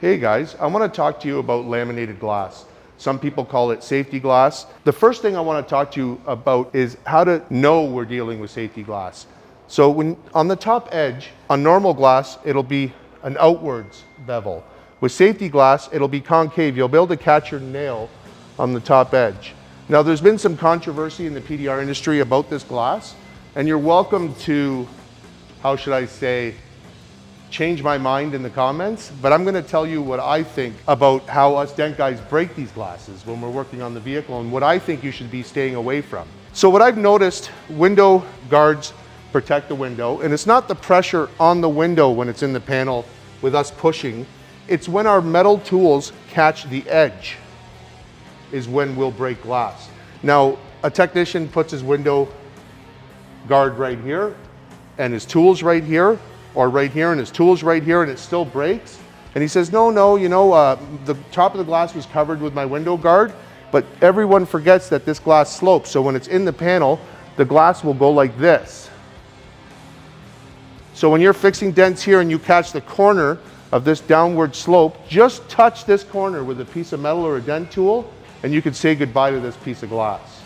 Hey guys, I want to talk to you about laminated glass. Some people call it safety glass. The first thing I want to talk to you about is how to know we're dealing with safety glass. So when on the top edge, on normal glass, it'll be an outwards bevel. With safety glass, it'll be concave. You'll be able to catch your nail on the top edge. Now there's been some controversy in the PDR industry about this glass, and you're welcome to, how should I say, change my mind in the comments, but I'm going to tell you what I think about how us dent guys break these glasses when we're working on the vehicle and what I think you should be staying away from. So what I've noticed, window guards protect the window, and it's not the pressure on the window when it's in the panel with us pushing, it's when our metal tools catch the edge is when we'll break glass. Now, a technician puts his window guard right here and his tools right here, or right here, and his tools right here, and it still breaks. And he says, no, you know, the top of the glass was covered with my window guard, but everyone forgets that this glass slopes. So when it's in the panel, the glass will go like this. So when you're fixing dents here and you catch the corner of this downward slope, just touch this corner with a piece of metal or a dent tool, and you can say goodbye to this piece of glass.